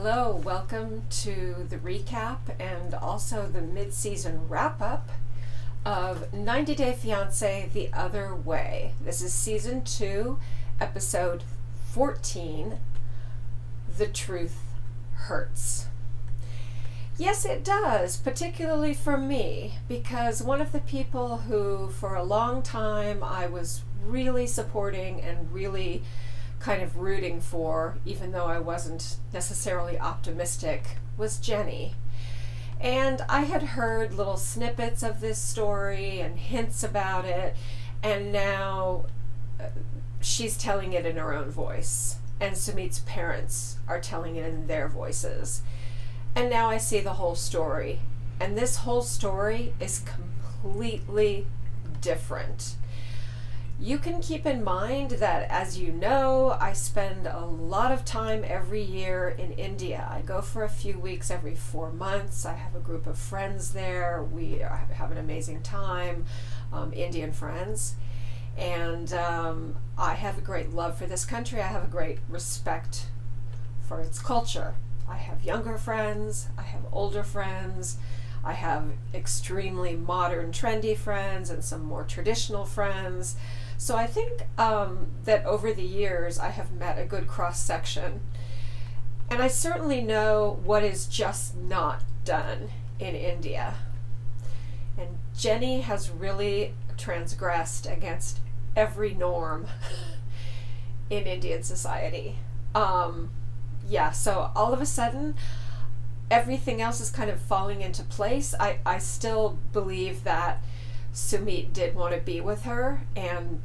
Hello, welcome to the recap and also the mid-season wrap-up of 90 Day Fiance The Other Way. This is Season 2, Episode 14, The Truth Hurts. Yes, it does, particularly for me, because one of the people who for a long time I was really supporting and really kind of rooting for, even though I wasn't necessarily optimistic, was Jenny. And I had heard little snippets of this story and hints about it, and now she's telling it in her own voice, and Sumit's parents are telling it in their voices. And now I see the whole story, and this whole story is completely different. You can keep in mind that, as you know, I spend a lot of time every year in India. I go for a few weeks every 4 months. I have a group of friends there. We have an amazing time, Indian friends. And I have a great love for this country. I have a great respect for its culture. I have younger friends. I have older friends. I have extremely modern, trendy friends and some more traditional friends. So I think that over the years I have met a good cross-section. And I certainly know what is just not done in India. And Jenny has really transgressed against every norm in Indian society. So all of a sudden, everything else is kind of falling into place. I still believe that Sumit did want to be with her, and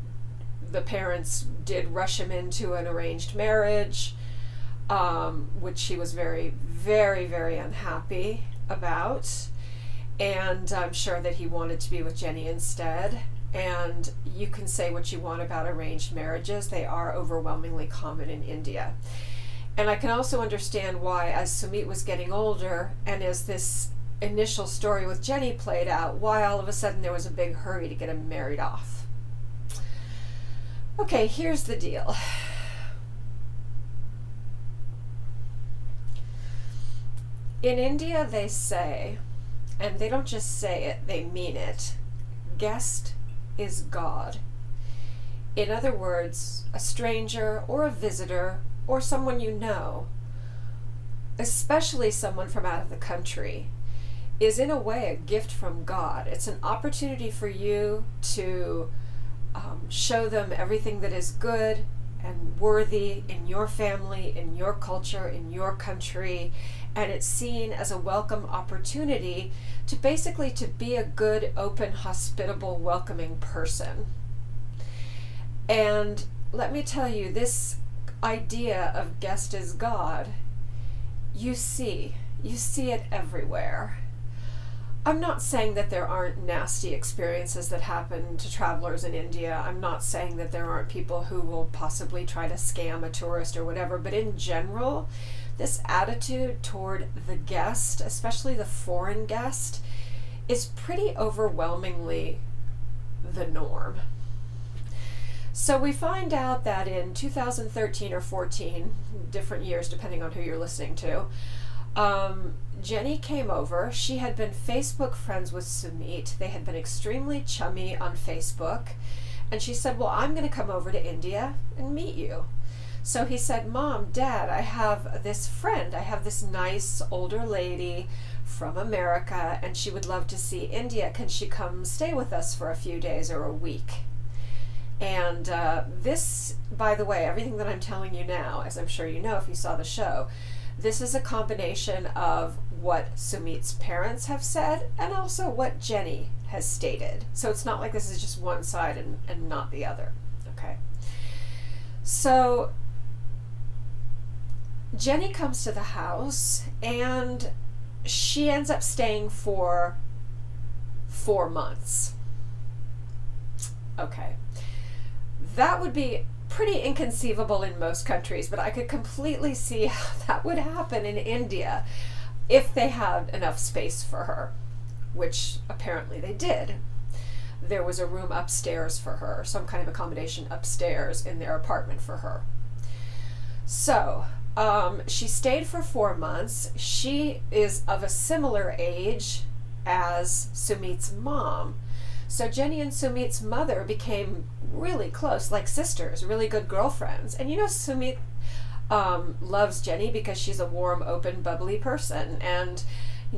the parents did rush him into an arranged marriage, which she was very, very, very unhappy about. And I'm sure that he wanted to be with Jenny instead. And you can say what you want about arranged marriages. They are overwhelmingly common in India. And I can also understand why, as Sumit was getting older, and as this initial story with Jenny played out, why all of a sudden there was a big hurry to get him married off. Okay, here's the deal. In India, they say, and they don't just say it, they mean it, guest is God. In other words, a stranger or a visitor or someone you know, especially someone from out of the country, is in a way a gift from God. It's an opportunity for you to show them everything that is good and worthy in your family, in your culture, in your country, and it's seen as a welcome opportunity to basically to be a good, open, hospitable, welcoming person. And let me tell you, this idea of guest is God, you see it everywhere. I'm not saying that there aren't nasty experiences that happen to travelers in India. I'm not saying that there aren't people who will possibly try to scam a tourist or whatever, but in general, this attitude toward the guest, especially the foreign guest, is pretty overwhelmingly the norm. So we find out that in 2013 or 14, different years depending on who you're listening to, Jenny came over. She had been Facebook friends with Sumit. They had been extremely chummy on Facebook. And she said, well, I'm going to come over to India and meet you. So he said, Mom, Dad, I have this friend. I have this nice older lady from America, and she would love to see India. Can she come stay with us for a few days or a week? And this, by the way, everything that I'm telling you now, as I'm sure you know if you saw the show, this is a combination of what Sumit's parents have said and also what Jenny has stated. So it's not like this is just one side and not the other. Okay. So Jenny comes to the house and she ends up staying for 4 months. Okay. That would be pretty inconceivable in most countries, but I could completely see how that would happen in India if they had enough space for her, which apparently they did. There was a room upstairs for her, some kind of accommodation upstairs in their apartment for her. So She stayed for 4 months. She is of a similar age as Sumit's mom. So Jenny and Sumit's mother became really close, like sisters, really good girlfriends. And Sumit loves Jenny because she's a warm, open, bubbly person, and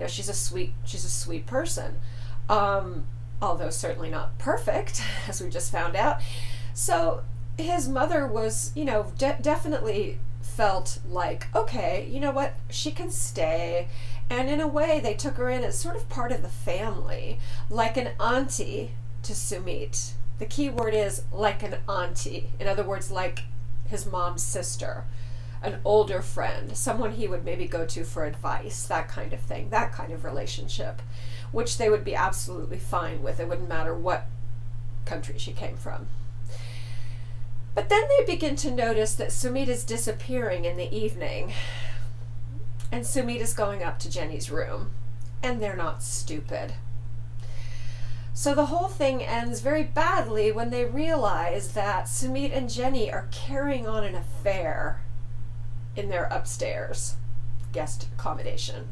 she's a sweet person. Although certainly not perfect, as we just found out. So his mother was, definitely felt like, okay, you know what, she can stay. And in a way, they took her in as sort of part of the family, like an auntie to Sumit. The key word is like an auntie. In other words, like his mom's sister, an older friend, someone he would maybe go to for advice, that kind of thing, that kind of relationship, which they would be absolutely fine with. It wouldn't matter what country she came from. But then they begin to notice that Sumit is disappearing in the evening. And Sumit is going up to Jenny's room. And they're not stupid. So the whole thing ends very badly when they realize that Sumit and Jenny are carrying on an affair in their upstairs guest accommodation.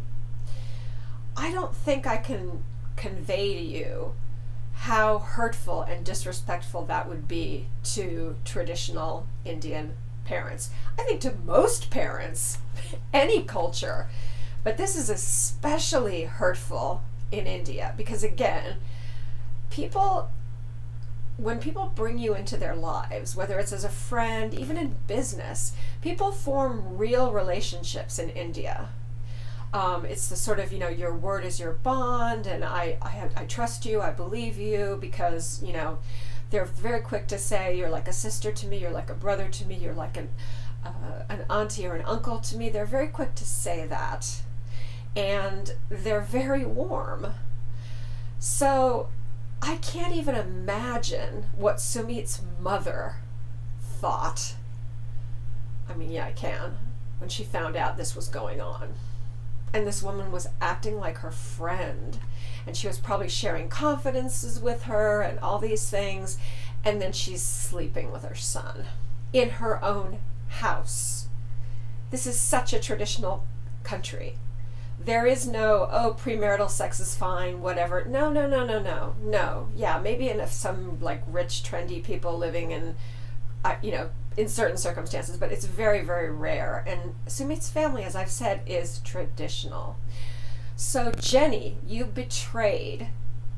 I don't think I can convey to you how hurtful and disrespectful that would be to traditional Indian parents. I think to most parents, any culture, but this is especially hurtful in India because, again, when people bring you into their lives, whether it's as a friend, even in business, people form real relationships in India. It's the sort of, your word is your bond, and I trust you, I believe you, because, they're very quick to say, you're like a sister to me, you're like a brother to me, you're like an auntie or an uncle to me. They're very quick to say that. And they're very warm. So I can't even imagine what Sumit's mother thought. I mean, yeah, I can, when she found out this was going on. And this woman was acting like her friend, and she was probably sharing confidences with her and all these things, and then she's sleeping with her son in her own house. This is such a traditional country. There is no, premarital sex is fine, whatever. No. Yeah, maybe in some like rich, trendy people living in, in certain circumstances, but it's very, very rare. And Sumit's family, as I've said, is traditional. So Jenny, you betrayed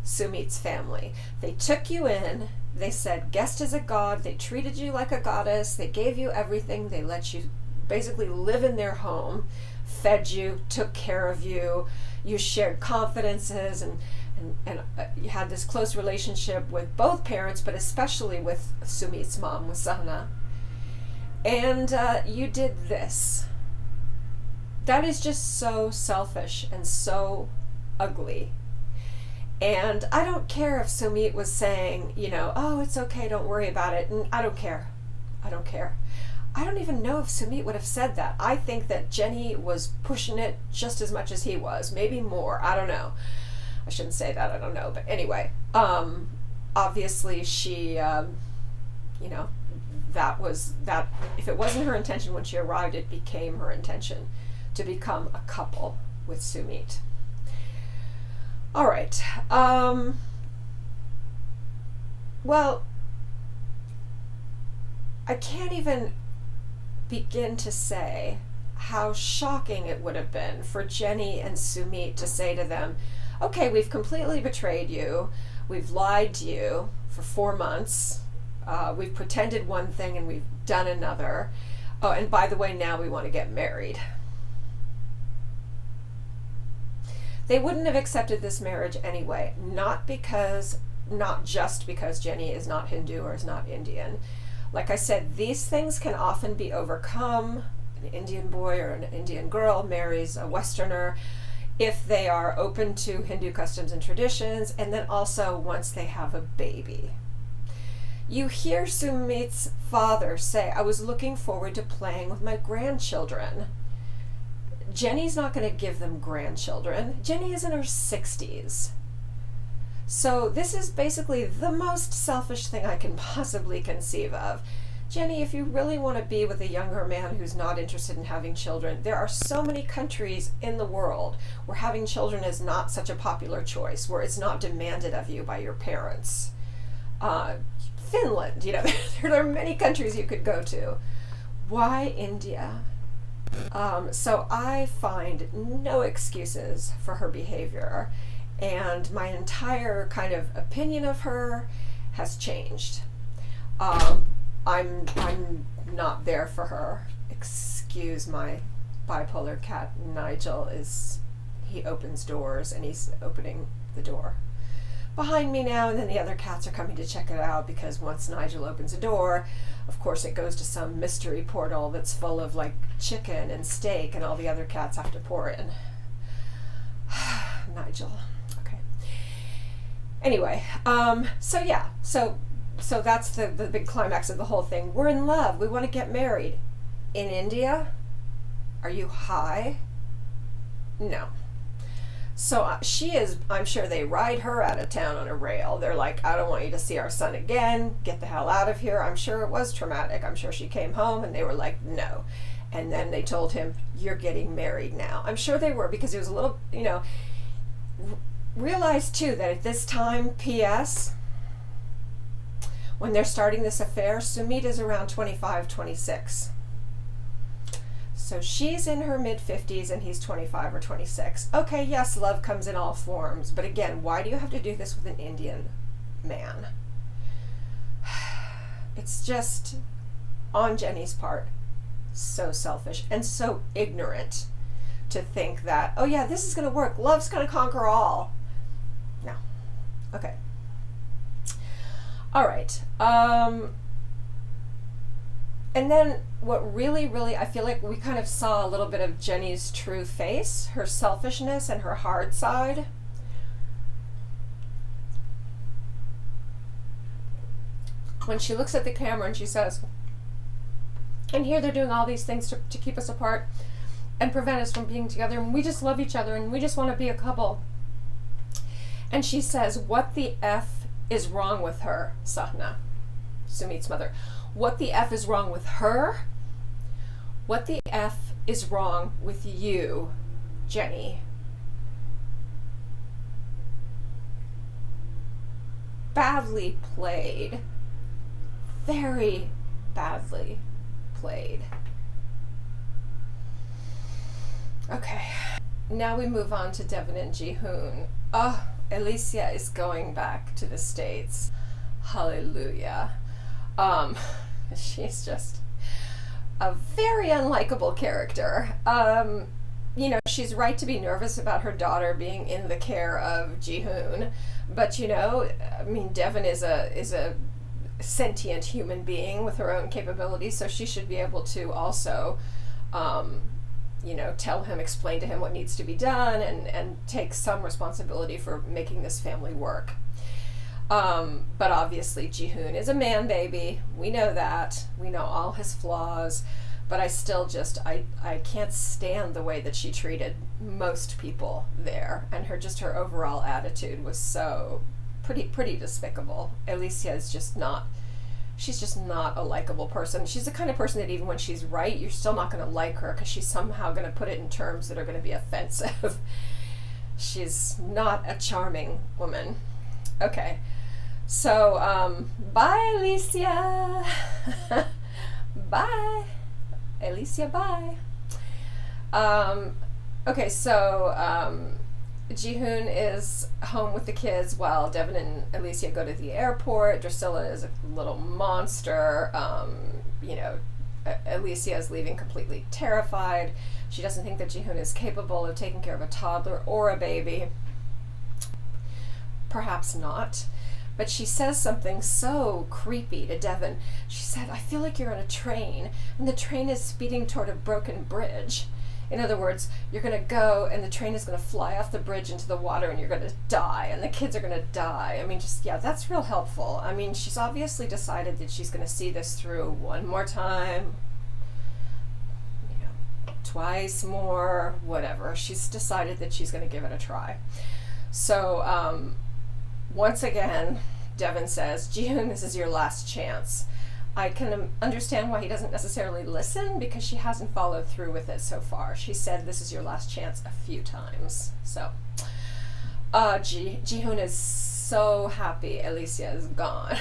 Sumit's family. They took you in, they said guest is a god, they treated you like a goddess, they gave you everything, they let you basically live in their home, fed you, took care of you, you shared confidences, and you had this close relationship with both parents, but especially with Sumit's mom, with Sana. And you did this. That is just so selfish and so ugly. And I don't care if Sumit was saying, it's okay, don't worry about it. And I don't care. I don't even know if Sumit would have said that. I think that Jenny was pushing it just as much as he was, maybe more. I don't know. I shouldn't say that, I don't know. But anyway, obviously she, that if it wasn't her intention when she arrived, it became her intention to become a couple with Sumit. All right. Well, I can't even begin to say how shocking it would have been for Jenny and Sumit to say to them, okay, we've completely betrayed you, we've lied to you for 4 months, we've pretended one thing and we've done another. Oh, and by the way, now we want to get married. They wouldn't have accepted this marriage anyway, not just because Jenny is not Hindu or is not Indian. Like I said, these things can often be overcome. An Indian boy or an Indian girl marries a Westerner if they are open to Hindu customs and traditions, and then also once they have a baby. You hear Sumit's father say, I was looking forward to playing with my grandchildren. Jenny's not going to give them grandchildren. Jenny is in her 60s. So this is basically the most selfish thing I can possibly conceive of. Jenny, if you really want to be with a younger man who's not interested in having children, there are so many countries in the world where having children is not such a popular choice, where it's not demanded of you by your parents. Finland, there are many countries you could go to. Why India? So I find no excuses for her behavior, and my entire kind of opinion of her has changed. I'm not there for her. Excuse my bipolar cat Nigel, he opens doors, and he's opening the door behind me now, and then the other cats are coming to check it out, because once Nigel opens a door, of course it goes to some mystery portal that's full of like chicken and steak, and all the other cats have to pour in. Nigel. Okay. Anyway, so that's the big climax of the whole thing. We're in love. We want to get married. In India? Are you high? No. So she is, I'm sure they ride her out of town on a rail. They're like, I don't want you to see our son again. Get the hell out of here. I'm sure it was traumatic. I'm sure she came home and they were like, no. And then they told him, you're getting married now. I'm sure they were, because it was a little, realize too that at this time, P.S., when they're starting this affair, Sumit is around 25, 26. So she's in her mid-50s and he's 25 or 26. Okay, yes, love comes in all forms. But again, why do you have to do this with an Indian man? It's just, on Jenny's part, so selfish and so ignorant to think that, oh yeah, this is going to work. Love's going to conquer all. No. Okay. All right. And then what really, I feel like we kind of saw a little bit of Jenny's true face, her selfishness and her hard side. When she looks at the camera and she says, and here they're doing all these things to keep us apart and prevent us from being together, and we just love each other and we just want to be a couple. And she says, what the F is wrong with her, Sahna, Sumit's mother? What the F is wrong with her? What the F is wrong with you, Jenny? Badly played. Very badly played. Okay. Now we move on to Devin and Jihoon. Oh, Elicea is going back to the States. Hallelujah. She's just a very unlikable character. She's right to be nervous about her daughter being in the care of Jihoon, but Devin is a sentient human being with her own capabilities, so she should be able to also tell him, explain to him what needs to be done, and take some responsibility for making this family work. But obviously Jihoon is a man baby. We know that. We know all his flaws. But I still I can't stand the way that she treated most people there. And her overall attitude was so pretty despicable. Elicea is she's just not a likable person. She's the kind of person that even when she's right, you're still not going to like her, because she's somehow going to put it in terms that are going to be offensive. She's not a charming woman. Okay. So, bye, Elicea. Bye. Elicea, bye. Okay, so, Jihoon is home with the kids while Devin and Elicea go to the airport. Drusilla is a little monster. Elicea is leaving completely terrified. She doesn't think that Jihoon is capable of taking care of a toddler or a baby. Perhaps not. But she says something so creepy to Devin. She said, I feel like you're on a train, and the train is speeding toward a broken bridge. In other words, you're going to go, and the train is going to fly off the bridge into the water, and you're going to die, and the kids are going to die. That's real helpful. She's obviously decided that she's going to see this through one more time, twice more, whatever. She's decided that she's going to give it a try. So, once again, Devin says, Jihoon, this is your last chance. I can understand why he doesn't necessarily listen, because she hasn't followed through with it so far. She said this is your last chance a few times. So, Jihoon is so happy Elicea is gone.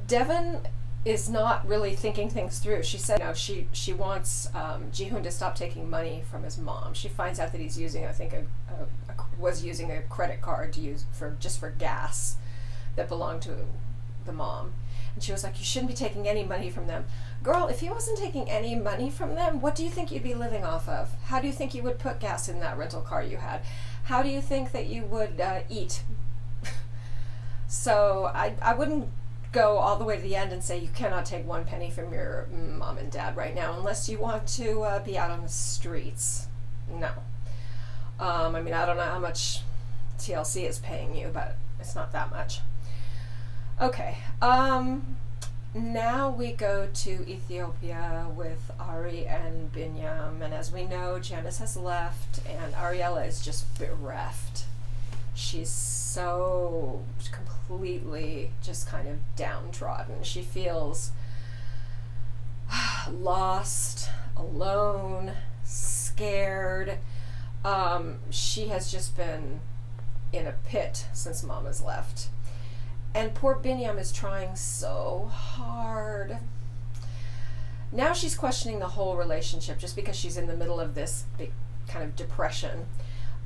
Devon is not really thinking things through. She said, she wants Jihoon to stop taking money from his mom. She finds out that he's using, I think, was using a credit card to use for gas that belonged to the mom. And she was like, you shouldn't be taking any money from them. Girl, if he wasn't taking any money from them, what do you think you'd be living off of? How do you think you would put gas in that rental car you had? How do you think that you would eat? So I wouldn't go all the way to the end and say you cannot take 1 penny from your mom and dad right now unless you want to be out on the streets. No. I don't know how much TLC is paying you, but it's not that much. Okay, now we go to Ethiopia with Ari and Biniyam, and as we know, Janice has left, and Ariella is just bereft. She's so completely just kind of downtrodden. She feels lost, alone, scared. She has just been in a pit since Mama's left. And poor Biniyam is trying so hard. Now she's questioning the whole relationship just because she's in the middle of this big kind of depression.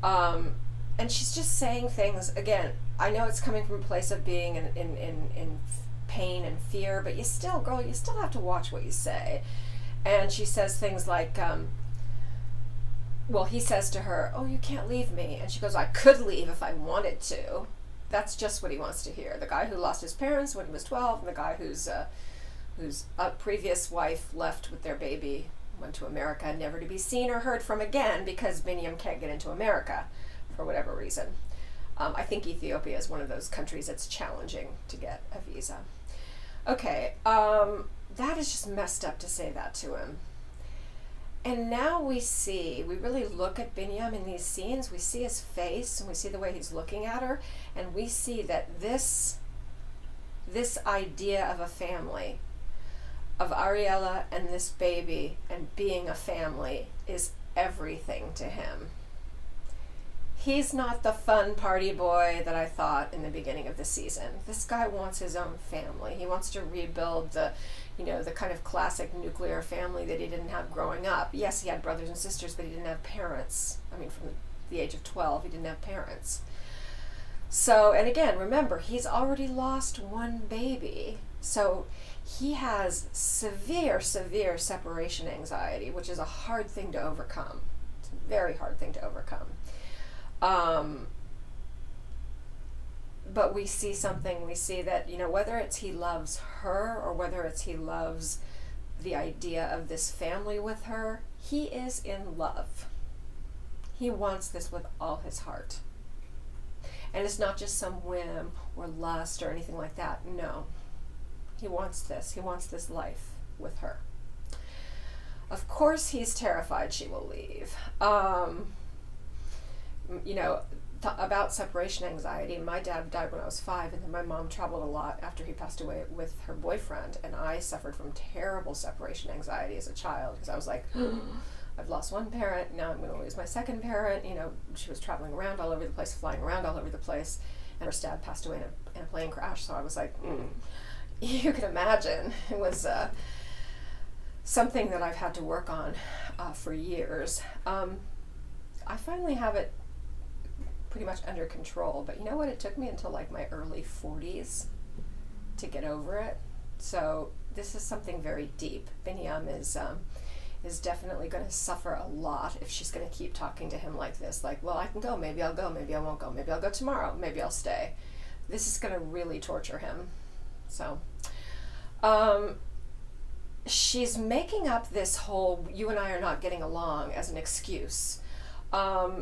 And she's just saying things, again, I know it's coming from a place of being in pain and fear, but you still have to watch what you say. And she says things like, he says to her, oh, you can't leave me. And she goes, I could leave if I wanted to. That's just what he wants to hear. The guy who lost his parents when he was 12, and the guy whose previous wife left with their baby, went to America, never to be seen or heard from again because Biniyam can't get into America for whatever reason. I think Ethiopia is one of those countries that's challenging to get a visa. Okay, that is just messed up to say that to him. And now we really look at Biniyam in these scenes, we see his face, and we see the way he's looking at her, and we see that this idea of a family, of Ariella and this baby, and being a family, is everything to him. He's not the fun party boy that I thought in the beginning of the season. This guy wants his own family. He wants to rebuild the kind of classic nuclear family that he didn't have growing up. Yes, he had brothers and sisters, but he didn't have parents. From the age of 12, he didn't have parents. So, and again, remember, he's already lost 1 baby. So he has severe, severe separation anxiety, which is a hard thing to overcome. It's a very hard thing to overcome. But we see that, whether it's he loves her or whether it's he loves the idea of this family with her, he is in love. He wants this with all his heart. And it's not just some whim or lust or anything like that. No. He wants this. He wants this life with her. Of course, he's terrified she will leave. About separation anxiety, my dad died when I was 5, and then my mom traveled a lot after he passed away with her boyfriend, and I suffered from terrible separation anxiety as a child, because I was like, I've lost 1 parent, now I'm going to lose my 2nd parent. She was traveling around all over the place, flying around all over the place, and her dad passed away in a plane crash, so I was like, you can imagine. It was something that I've had to work on for years. I finally have it pretty much under control, but you know what? It took me until like my early 40s to get over it. So this is something very deep. Biniyam is definitely going to suffer a lot if she's going to keep talking to him like this. Like, well, I can go, maybe I'll go, maybe I won't go, maybe I'll go tomorrow, maybe I'll stay. This is going to really torture him. So, she's making up this whole you and I are not getting along as an excuse.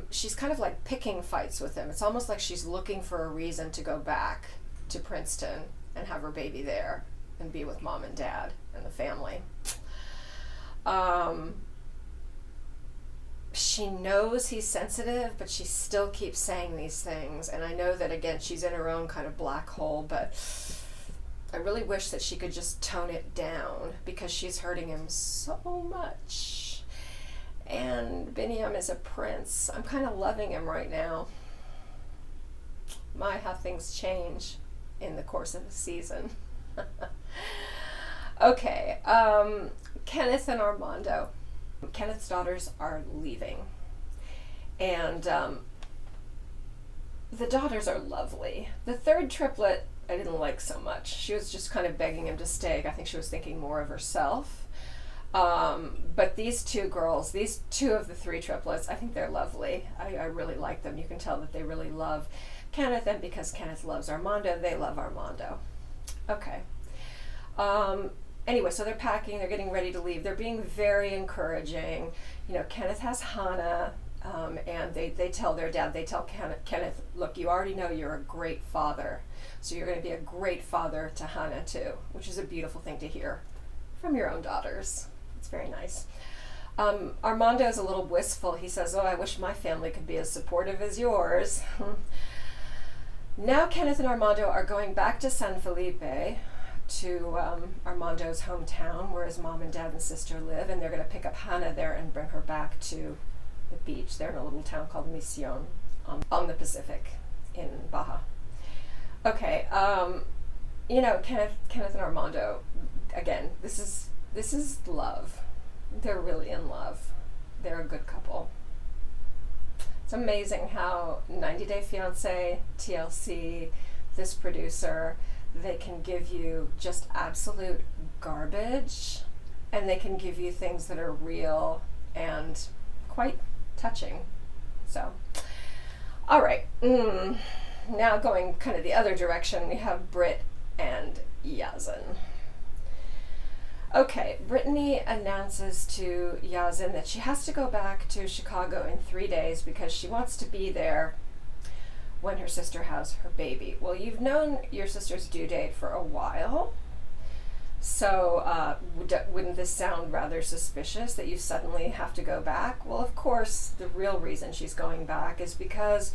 She's kind of like picking fights with him. It's almost like she's looking for a reason to go back to Princeton and have her baby there and be with mom and dad and the family. She knows he's sensitive, but she still keeps saying these things. And I know that, again, she's in her own kind of black hole, but I really wish that she could just tone it down because she's hurting him so much. And Biniyam is a prince. I'm kind of loving him right now. My, how things change in the course of the season. Okay, Kenneth and Armando. Kenneth's daughters are leaving. And the daughters are lovely. The third triplet I didn't like so much. She was just kind of begging him to stay. I think she was thinking more of herself. But these two girls, these two of the three triplets, I think they're lovely. I really like them. You can tell that they really love Kenneth, and because Kenneth loves Armando, they love Armando. Okay. Anyway, so they're packing, they're getting ready to leave. They're being very encouraging. You know, Kenneth has Hannah, and they tell their dad, they tell Kenneth, look, you already know you're a great father, so you're going to be a great father to Hannah too, which is a beautiful thing to hear from your own daughters. It's very nice. Armando's a little wistful. He says, oh, I wish my family could be as supportive as yours. Now Kenneth and Armando are going back to San Felipe, to Armando's hometown where his mom and dad and sister live, and they're going to pick up Hannah there and bring her back to the beach. They're in a little town called Misión on the Pacific in Baja. Okay, you know, Kenneth and Armando, again, this is love. They're really in love. They're a good couple. It's amazing how 90 Day Fiance, TLC, this producer, they can give you just absolute garbage, and they can give you things that are real and quite touching. So, all right. Now going kind of the other direction, we have Britt and Yazan. Okay, Brittany announces to Yazan that she has to go back to Chicago in 3 days because she wants to be there when her sister has her baby. Well, you've known your sister's due date for a while, so wouldn't this sound rather suspicious that you suddenly have to go back? Well, of course, the real reason she's going back is because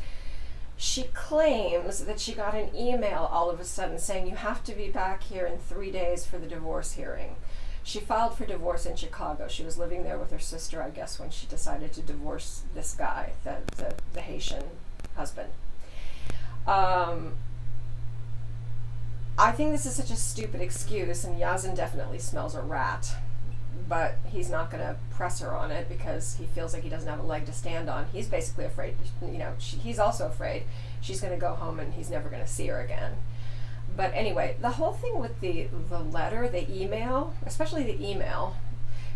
she claims that she got an email all of a sudden saying you have to be back here in 3 days for the divorce hearing. She filed for divorce in Chicago. She was living there with her sister, I guess, when she decided to divorce this guy, the Haitian husband. I think this is such a stupid excuse, and Yazan definitely smells a rat, but he's not going to press her on it because he feels like he doesn't have a leg to stand on. He's basically afraid, you know, he's also afraid she's going to go home and he's never going to see her again. But anyway, the whole thing with the letter, the email, especially the email,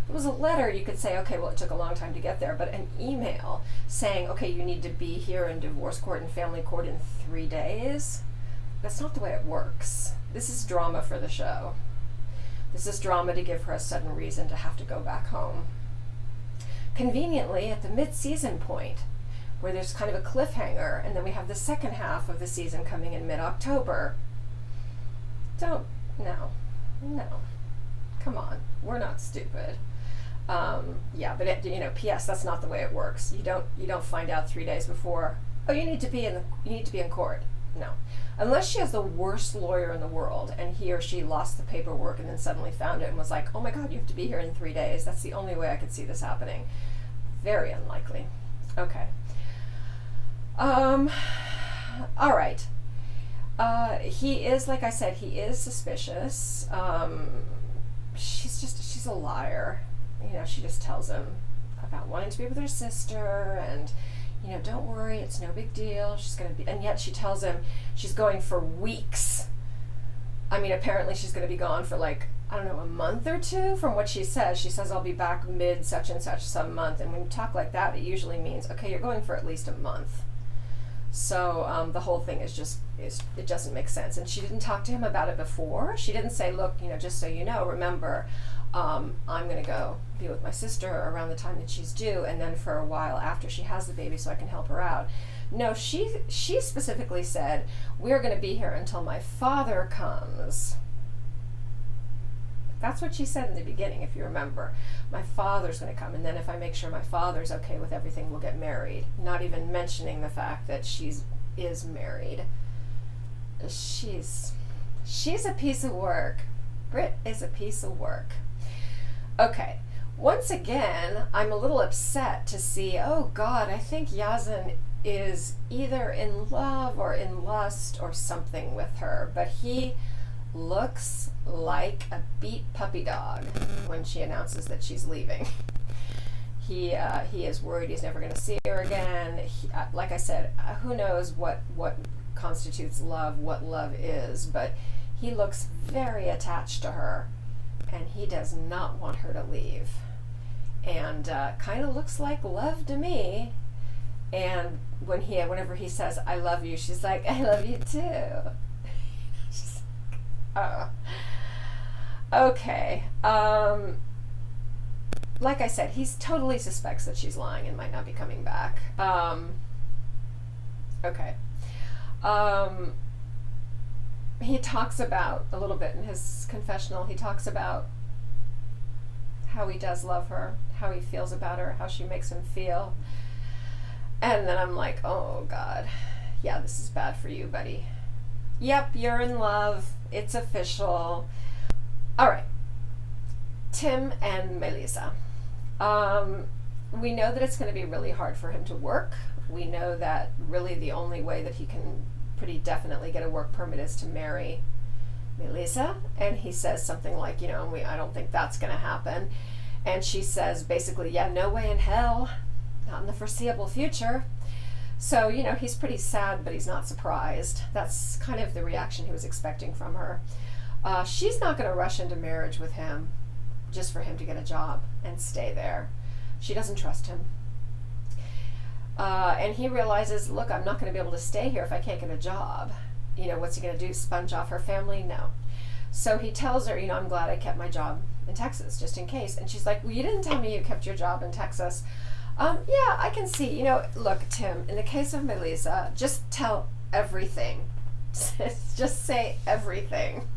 it was a letter, you could say, okay, well, it took a long time to get there, but an email saying, okay, you need to be here in divorce court and family court in 3 days, that's not the way it works. This is drama for the show. This is drama to give her a sudden reason to have to go back home. Conveniently, at the mid-season point, where there's kind of a cliffhanger, and then we have the second half of the season coming in mid-October. No. Come on, we're not stupid. Yeah, but you know, P.S. That's not the way it works. You don't find out 3 days before. Oh, you need to be in court. No, unless she has the worst lawyer in the world, and he or she lost the paperwork and then suddenly found it and was like, oh my God, you have to be here in 3 days. That's the only way I could see this happening. Very unlikely. Okay. All right. He is, like I said, he is suspicious. She's a liar. You know, she just tells him about wanting to be with her sister, and, you know, don't worry, it's no big deal. She's going to be, and yet she tells him she's going for weeks. I mean, apparently she's going to be gone for like, I don't know, a month or two from what she says. She says, I'll be back mid such and such some month. And when you talk like that, it usually means, okay, you're going for at least a month. So the whole thing it doesn't make sense. And she didn't talk to him about it before. She didn't say, look, you know, just so you know, remember, I'm going to go be with my sister around the time that she's due, and then for a while after she has the baby so I can help her out. No, she specifically said, we're going to be here until my father comes. That's what she said in the beginning, if you remember. My father's going to come, and then if I make sure my father's okay with everything, we'll get married. Not even mentioning the fact that she is married. She's She's a piece of work. Britt is a piece of work. Okay, once again, I'm a little upset to see, oh God, I think Yazan is either in love or in lust or something with her, but he looks like a beat puppy dog when she announces that she's leaving. He is worried he's never going to see her again. Like I said, who knows what constitutes love, what love is, but he looks very attached to her, and he does not want her to leave. And kind of looks like love to me. And whenever he says, I love you, she's like, I love you too. She's like, oh. Okay. Like I said, he totally suspects that she's lying and might not be coming back. Okay. He talks about, a little bit in his confessional, he talks about how he does love her, how he feels about her, how she makes him feel. And then I'm like, oh God, yeah, this is bad for you, buddy. Yep, you're in love. It's official. All right. Tim and Melyza. We know that it's going to be really hard for him to work. We know that really the only way that he can pretty definitely get a work permit is to marry Melyza. And he says something like, I don't think that's going to happen. And she says basically, yeah, no way in hell, not in the foreseeable future. So, he's pretty sad, but he's not surprised. That's kind of the reaction he was expecting from her. She's not going to rush into marriage with him just for him to get a job and stay there. She doesn't trust him. And he realizes, look, I'm not going to be able to stay here if I can't get a job. What's he going to do, sponge off her family? No. So he tells her, I'm glad I kept my job in Texas, just in case. And she's like, well, you didn't tell me you kept your job in Texas. Yeah, I can see. Look, Tim, in the case of Melyza, just tell everything. Just say everything.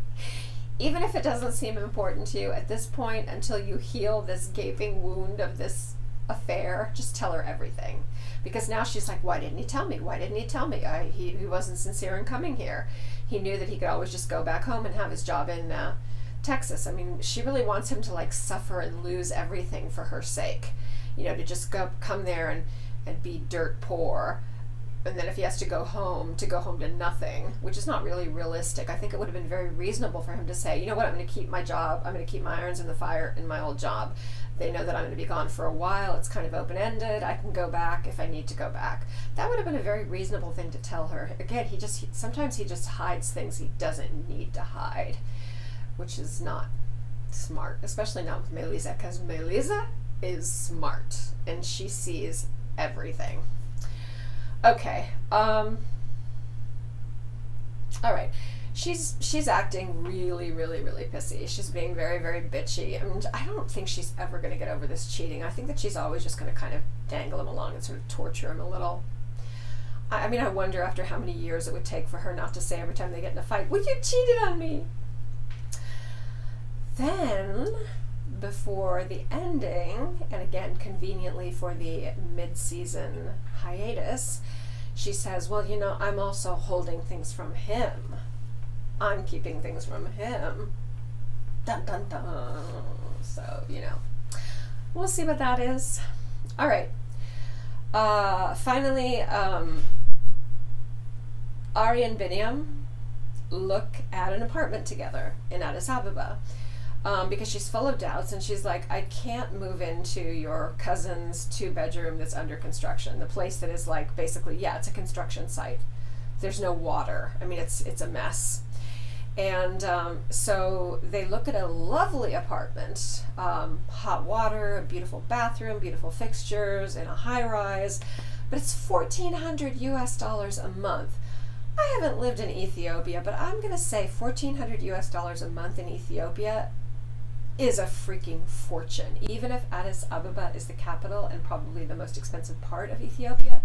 Even if it doesn't seem important to you at this point, until you heal this gaping wound of this affair, just tell her everything. Because now she's like, why didn't he tell me? Why didn't he tell me? He wasn't sincere in coming here. He knew that he could always just go back home and have his job in Texas. I mean, she really wants him to suffer and lose everything for her sake. To just come there and be dirt poor. And then if he has to go home to nothing, which is not really realistic. I think it would have been very reasonable for him to say, you know what, I'm going to keep my job. I'm going to keep my irons in the fire in my old job. They know that I'm going to be gone for a while. It's kind of open-ended. I can go back if I need to go back. That would have been a very reasonable thing to tell her. Again, sometimes he just hides things he doesn't need to hide, which is not smart, especially not with Melyza, because Melyza is smart and she sees everything. Okay. All right. She's acting really, really, really pissy. She's being very, very bitchy. I don't think she's ever going to get over this cheating. I think that she's always just going to kind of dangle him along and sort of torture him a little. I wonder after how many years it would take for her not to say every time they get in a fight, well, you cheated on me. Then, before the ending, and again, conveniently for the mid-season hiatus, she says, well, I'm also holding things from him. I'm keeping things from him. Dun, dun, dun. So, we'll see what that is. All right. Finally, Ari and Biniyam look at an apartment together in Addis Ababa. Because she's full of doubts, and she's like, I can't move into your cousin's 2-bedroom that's under construction. The place that is basically, it's a construction site. There's no water. It's a mess. And so they look at a lovely apartment, hot water, a beautiful bathroom, beautiful fixtures, in a high-rise, but it's $1,400 US a month. I haven't lived in Ethiopia, but I'm going to say $1,400 US a month in Ethiopia is a freaking fortune. Even if Addis Ababa is the capital and probably the most expensive part of Ethiopia,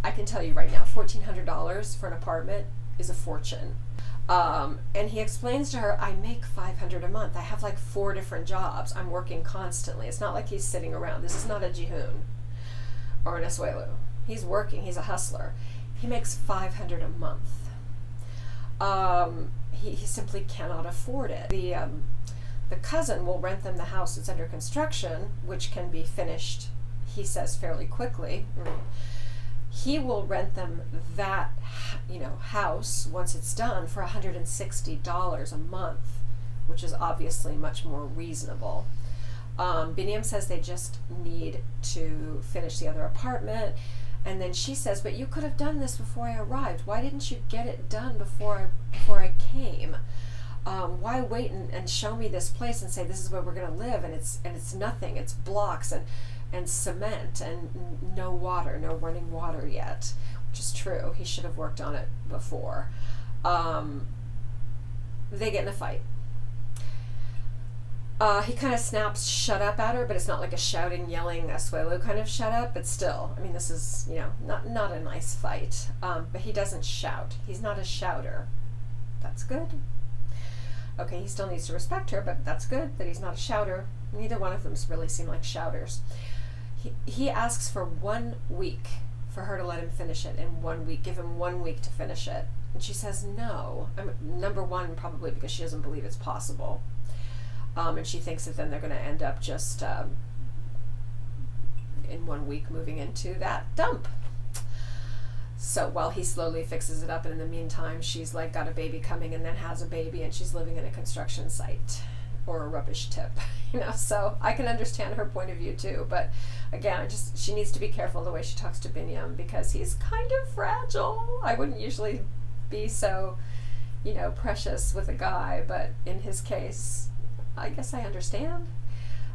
I can tell you right now, $1,400 for an apartment is a fortune. And he explains to her, I make $500 a month. I have 4 different jobs. I'm working constantly. It's not like he's sitting around. This is not a Jihoon or an Asuelu. He's working. He's a hustler. He makes $500 a month. He simply cannot afford it. The cousin will rent them the house that's under construction, which can be finished, he says, fairly quickly. He will rent them that, house once it's done for $160 a month, which is obviously much more reasonable. Biniyam says they just need to finish the other apartment, and then she says, but you could have done this before I arrived. Why didn't you get it done before I came? Why wait and show me this place and say this is where we're going to live, and it's nothing. It's blocks and cement and no water, no running water yet, which is true. He should have worked on it before. They get in a fight. He kind of snaps shut up at her, but it's not like a shouting, yelling, S02 kind of shut up, but still, I mean, this is, not a nice fight. But he doesn't shout. He's not a shouter. That's good. Okay, he still needs to respect her, but that's good that he's not a shouter. Neither one of them really seem like shouters. He asks for 1 week for her to let him finish it in 1 week, give him 1 week to finish it. And she says no. Number one, probably because she doesn't believe it's possible. And she thinks that then they're going to end up just in 1 week moving into that dump. So while he slowly fixes it up, and in the meantime, she's like got a baby coming and then has a baby, and she's living in a construction site or a rubbish tip, so I can understand her point of view too. But again, she needs to be careful the way she talks to Biniyam, because he's kind of fragile. I wouldn't usually be so, precious with a guy, but in his case, I guess I understand.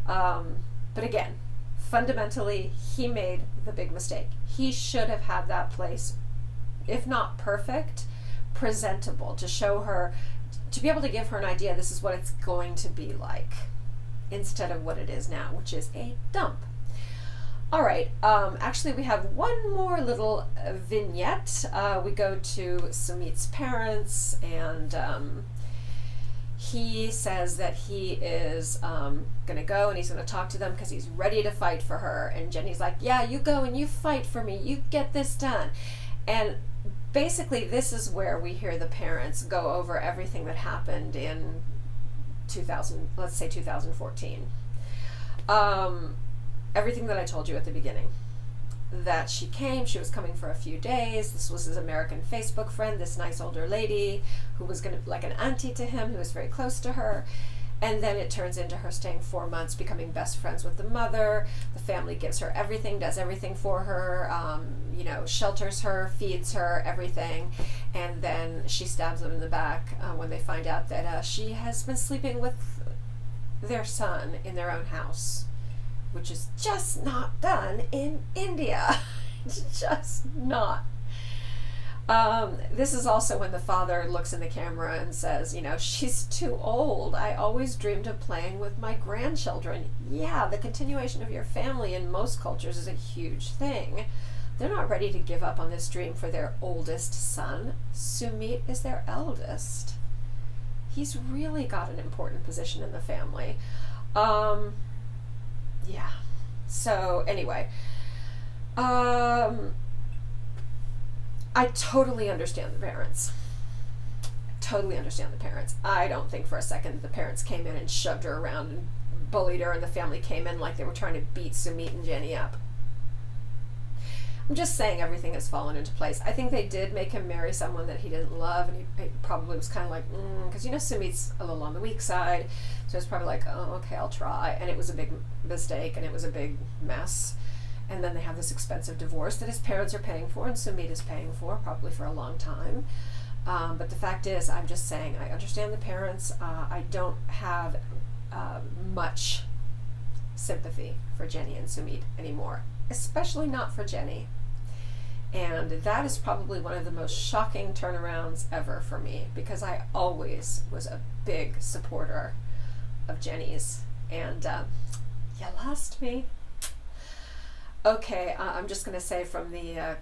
But again, fundamentally, he made the big mistake. He should have had that place, if not perfect, presentable, to show her, to be able to give her an idea, this is what it's going to be like, instead of what it is now, which is a dump. All right, actually we have one more little vignette. We go to Sumit's parents, and he says that he is going to go and he's going to talk to them because he's ready to fight for her. And Jenny's like, yeah, you go and you fight for me. You get this done. And basically this is where we hear the parents go over everything that happened in 2014. Everything that I told you at the beginning. That she was coming for a few days. This was his American Facebook friend, this nice older lady who was going to, like an auntie to him, who was very close to her. And then it turns into her staying 4 months, becoming best friends with the mother. The family gives her everything, does everything for her, shelters her, feeds her, everything. And then she stabs them in the back when they find out that she has been sleeping with their son in their own house, which is just not done in India. It's just not. This is also when the father looks in the camera and says, she's too old. I always dreamed of playing with my grandchildren. Yeah, the continuation of your family in most cultures is a huge thing. They're not ready to give up on this dream for their oldest son. Sumit is their eldest. He's really got an important position in the family. Yeah. So anyway, I totally understand the parents. I don't think for a second that the parents came in and shoved her around and bullied her, and the family came in like they were trying to beat Sumit and Jenny up. I'm just saying everything has fallen into place. I think they did make him marry someone that he didn't love, and he probably was kind of like, because Sumit's a little on the weak side, so it's probably like, oh, okay, I'll try. And it was a big mistake, and it was a big mess. And then they have this expensive divorce that his parents are paying for, and Sumit is paying for, probably for a long time. But the fact is, I'm just saying, I understand the parents. I don't have much sympathy for Jenny and Sumit anymore, especially not for Jenny. And that is probably one of the most shocking turnarounds ever for me, because I always was a big supporter of Jenny's, and you lost me. Okay, I'm just going to say from the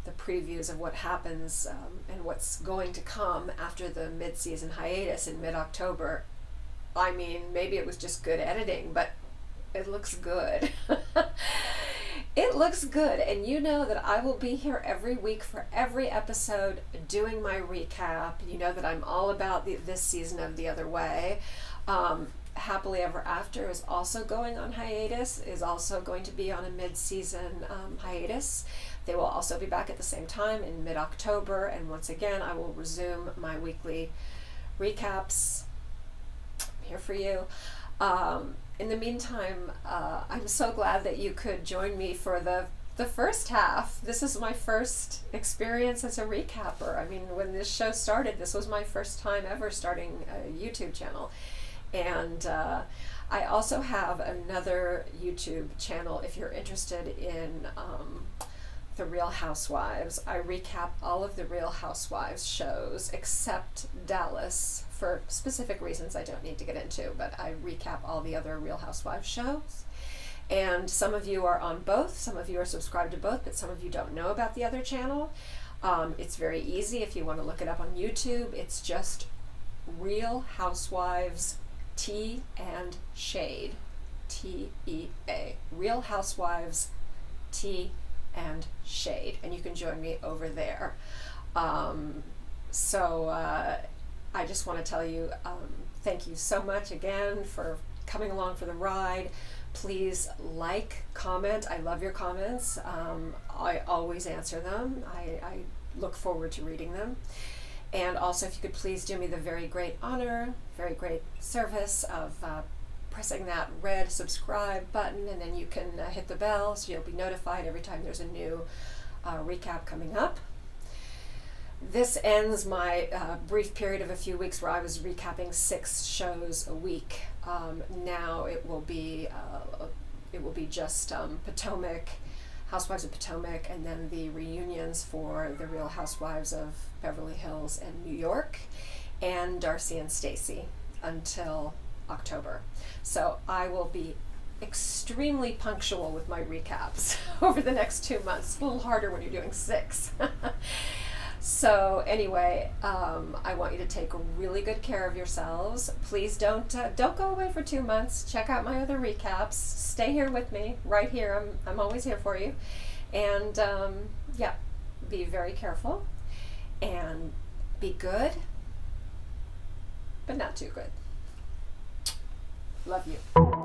the previews of what happens and what's going to come after the mid-season hiatus in mid-October. I mean, maybe it was just good editing, but it looks good. It looks good, and you know that I will be here every week for every episode doing my recap. You know that I'm all about this season of The Other Way. Happily Ever After is also going on hiatus, is also going to be on a mid-season hiatus. They will also be back at the same time in mid-October, and once again I will resume my weekly recaps. I'm here for you. In the meantime, I'm so glad that you could join me for the first half. This is my first experience as a recapper. I mean, when this show started, this was my first time ever starting a YouTube channel. And I also have another YouTube channel if you're interested in The Real Housewives. I recap all of the Real Housewives shows except Dallas for specific reasons I don't need to get into, but I recap all the other Real Housewives shows. And some of you are on both, some of you are subscribed to both, but some of you don't know about the other channel. It's very easy if you want to look it up on YouTube. It's just Real Housewives Tea and Shade, T-E-A, Real Housewives Tea and Shade, and you can join me over there. I just want to tell you thank you so much again for coming along for the ride. Please like, comment. I love your comments. I always answer them. I look forward to reading them. And also, if you could please do me the very great honor, very great service of pressing that red subscribe button, and then you can hit the bell so you'll be notified every time there's a new recap coming up. This ends my brief period of a few weeks where I was recapping 6 shows a week. Now it will be just Potomac, Housewives of Potomac, and then the reunions for the Real Housewives of Beverly Hills and New York, and Darcy and Stacey until October. So I will be extremely punctual with my recaps over the next 2 months. It's a little harder when you're doing 6. So anyway, I want you to take really good care of yourselves. Please don't go away for 2 months. Check out my other recaps. Stay here with me, right here. I'm always here for you. And yeah, be very careful and be good, but not too good. Love you.